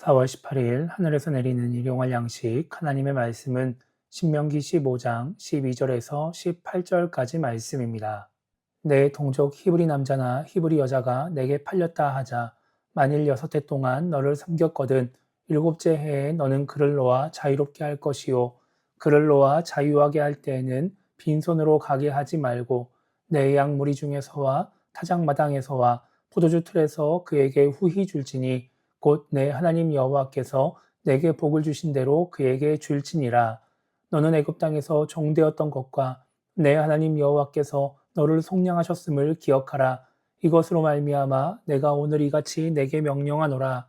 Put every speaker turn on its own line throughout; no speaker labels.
4월 18일 하늘에서 내리는 일용할 양식 하나님의 말씀은 신명기 15장 12절에서 18절까지 말씀입니다. 내 동족 히브리 남자나 히브리 여자가 내게 팔렸다 하자 만일 6해 동안 너를 섬겼거든 7째 해에 너는 그를 놓아 자유롭게 할 것이요 그를 놓아 자유하게 할 때에는 빈손으로 가게 하지 말고 내 양 무리 중에서와 타작마당에서와 포도주 틀에서 그에게 후히 줄지니 곧 내 하나님 여호와께서 내게 복을 주신 대로 그에게 줄지니라. 너는 애굽 땅에서 종되었던 것과 내 하나님 여호와께서 너를 속량하셨음을 기억하라. 이것으로 말미암아 내가 오늘 이같이 내게 명령하노라.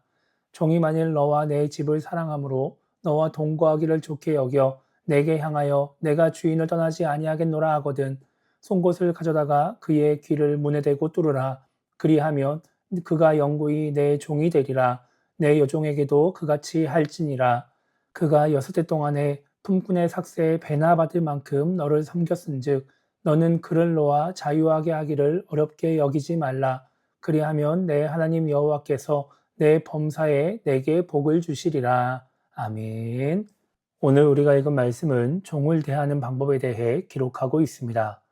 종이 만일 너와 내 집을 사랑함으로 너와 동거하기를 좋게 여겨 내게 향하여 내가 주인을 떠나지 아니하겠노라 하거든 송곳을 가져다가 그의 귀를 문에 대고 뚫으라. 그리하면 그가 영구히 내 종이 되리라. 내 여종에게도 그같이 할지니라. 그가 6해 동안에 품꾼의 삭세에 배나 받을 만큼 너를 섬겼은즉 너는 그를 놓아 자유하게 하기를 어렵게 여기지 말라. 그리하면 내 하나님 여호와께서 내 범사에 내게 복을 주시리라. 아멘. 오늘 우리가 읽은 말씀은 종을 대하는 방법에 대해 기록하고 있습니다.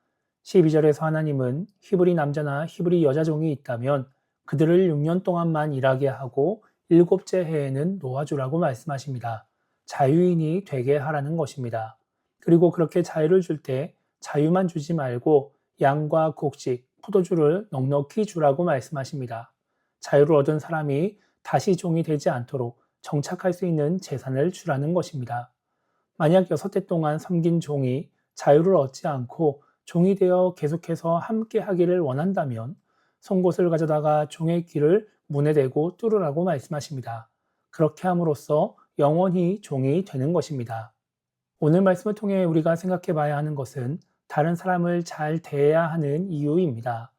12절에서 하나님은 히브리 남자나 히브리 여자 종이 있다면 그들을 6년 동안만 일하게 하고 7째 해에는 놓아주라고 말씀하십니다. 자유인이 되게 하라는 것입니다. 그리고 그렇게 자유를 줄 때 자유만 주지 말고 양과 곡식, 포도주를 넉넉히 주라고 말씀하십니다. 자유를 얻은 사람이 다시 종이 되지 않도록 정착할 수 있는 재산을 주라는 것입니다. 만약 6해 동안 섬긴 종이 자유를 얻지 않고 종이 되어 계속해서 함께 하기를 원한다면 송곳을 가져다가 종의 귀를 문에 대고 뚫으라고 말씀하십니다. 그렇게 함으로써 영원히 종이 되는 것입니다. 오늘 말씀을 통해 우리가 생각해 봐야 하는 것은 다른 사람을 잘 대해야 하는 이유입니다.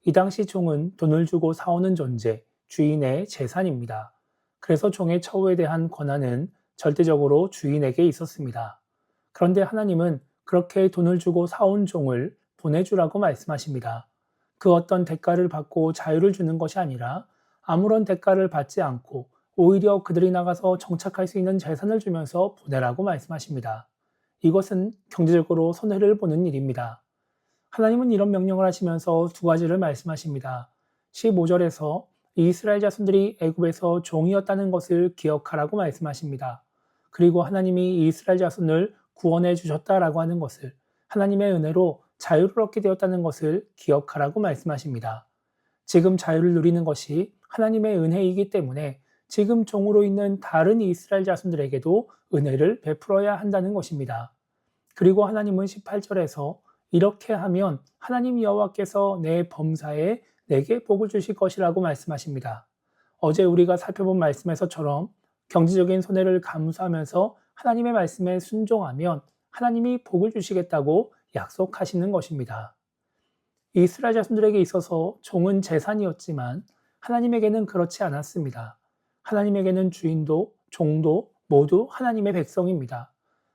이 당시 종은 돈을 주고 사오는 존재, 주인의 재산입니다. 그래서 종의 처우에 대한 권한은 절대적으로 주인에게 있었습니다. 그런데 하나님은 그렇게 돈을 주고 사온 종을 보내주라고 말씀하십니다. 그 어떤 대가를 받고 자유를 주는 것이 아니라 아무런 대가를 받지 않고 오히려 그들이 나가서 정착할 수 있는 재산을 주면서 보내라고 말씀하십니다. 이것은 경제적으로 손해를 보는 일입니다. 하나님은 이런 명령을 하시면서 두 가지를 말씀하십니다. 15절에서 이스라엘 자손들이 애굽에서 종이었다는 것을 기억하라고 말씀하십니다. 그리고 하나님이 이스라엘 자손을 구원해 주셨다라고 하는 것을, 하나님의 은혜로 자유를 얻게 되었다는 것을 기억하라고 말씀하십니다. 지금 자유를 누리는 것이 하나님의 은혜이기 때문에 지금 종으로 있는 다른 이스라엘 자손들에게도 은혜를 베풀어야 한다는 것입니다. 그리고 하나님은 18절에서 이렇게 하면 하나님 여호와께서 내 범사에 내게 복을 주실 것이라고 말씀하십니다. 어제 우리가 살펴본 말씀에서처럼 경제적인 손해를 감수하면서 하나님의 말씀에 순종하면 하나님이 복을 주시겠다고 약속하시는 것입니다. 이스라엘 자손들에게 있어서 종은 재산이었지만 하나님에게는 그렇지 않았습니다. 하나님에게는 주인도 종도 모두 하나님의 백성입니다.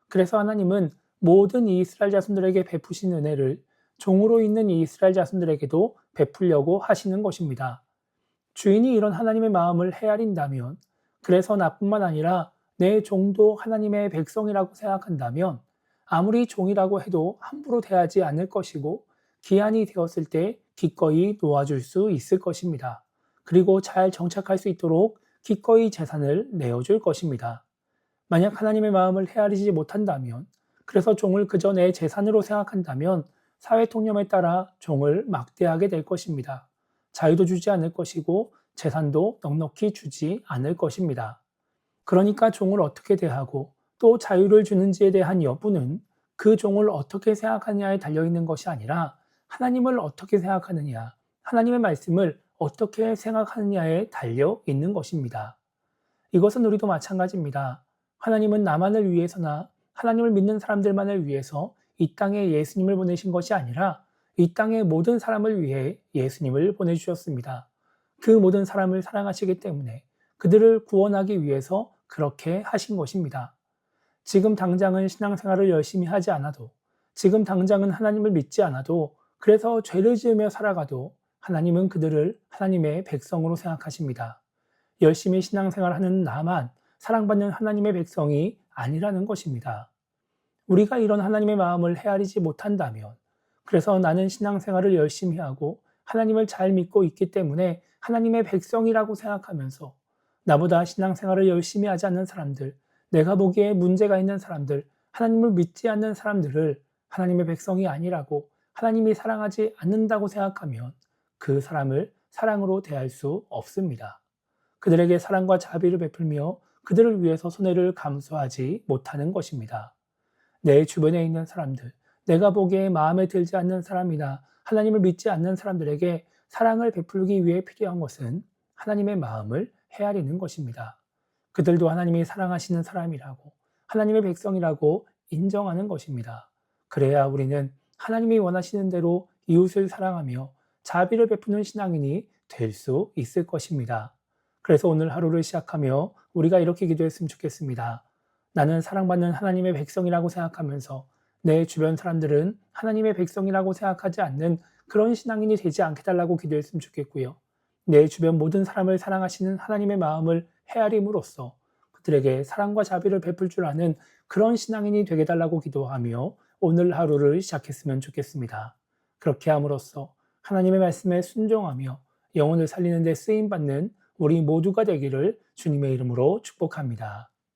그래서 하나님은 모든 이스라엘 자손들에게 베푸신 은혜를 종으로 있는 이스라엘 자손들에게도 베풀려고 하시는 것입니다. 주인이 이런 하나님의 마음을 헤아린다면, 그래서 나뿐만 아니라 내 종도 하나님의 백성이라고 생각한다면 아무리 종이라고 해도 함부로 대하지 않을 것이고 기한이 되었을 때 기꺼이 놓아줄 수 있을 것입니다. 그리고 잘 정착할 수 있도록 기꺼이 재산을 내어줄 것입니다. 만약 하나님의 마음을 헤아리지 못한다면, 그래서 종을 그저 내 재산으로 생각한다면 사회 통념에 따라 종을 막대하게 될 것입니다. 자유도 주지 않을 것이고 재산도 넉넉히 주지 않을 것입니다. 그러니까 종을 어떻게 대하고 또 자유를 주는지에 대한 여부는 그 종을 어떻게 생각하느냐에 달려있는 것이 아니라 하나님을 어떻게 생각하느냐, 하나님의 말씀을 어떻게 생각하느냐에 달려 있는 것입니다. 이것은 우리도 마찬가지입니다. 하나님은 나만을 위해서나 하나님을 믿는 사람들만을 위해서 이 땅에 예수님을 보내신 것이 아니라 이 땅의 모든 사람을 위해 예수님을 보내주셨습니다. 그 모든 사람을 사랑하시기 때문에 그들을 구원하기 위해서 그렇게 하신 것입니다. 지금 당장은 신앙생활을 열심히 하지 않아도, 지금 당장은 하나님을 믿지 않아도, 그래서 죄를 지으며 살아가도 하나님은 그들을 하나님의 백성으로 생각하십니다. 열심히 신앙생활하는 나만 사랑받는 하나님의 백성이 아니라는 것입니다. 우리가 이런 하나님의 마음을 헤아리지 못한다면, 그래서 나는 신앙생활을 열심히 하고 하나님을 잘 믿고 있기 때문에 하나님의 백성이라고 생각하면서 나보다 신앙생활을 열심히 하지 않는 사람들, 내가 보기에 문제가 있는 사람들, 하나님을 믿지 않는 사람들을 하나님의 백성이 아니라고, 하나님이 사랑하지 않는다고 생각하면 그 사람을 사랑으로 대할 수 없습니다. 그들에게 사랑과 자비를 베풀며 그들을 위해서 손해를 감수하지 못하는 것입니다. 내 주변에 있는 사람들, 내가 보기에 마음에 들지 않는 사람이나 하나님을 믿지 않는 사람들에게 사랑을 베풀기 위해 필요한 것은 하나님의 마음을 헤아리는 것입니다. 그들도 하나님이 사랑하시는 사람이라고, 하나님의 백성이라고 인정하는 것입니다. 그래야 우리는 하나님이 원하시는 대로 이웃을 사랑하며 자비를 베푸는 신앙인이 될 수 있을 것입니다. 그래서 오늘 하루를 시작하며 우리가 이렇게 기도했으면 좋겠습니다. 나는 사랑받는 하나님의 백성이라고 생각하면서 내 주변 사람들은 하나님의 백성이라고 생각하지 않는 그런 신앙인이 되지 않게 달라고 기도했으면 좋겠고요. 내 주변 모든 사람을 사랑하시는 하나님의 마음을 헤아림으로써 그들에게 사랑과 자비를 베풀 줄 아는 그런 신앙인이 되게 달라고 기도하며 오늘 하루를 시작했으면 좋겠습니다. 그렇게 함으로써 하나님의 말씀에 순종하며 영혼을 살리는 데 쓰임받는 우리 모두가 되기를 주님의 이름으로 축복합니다.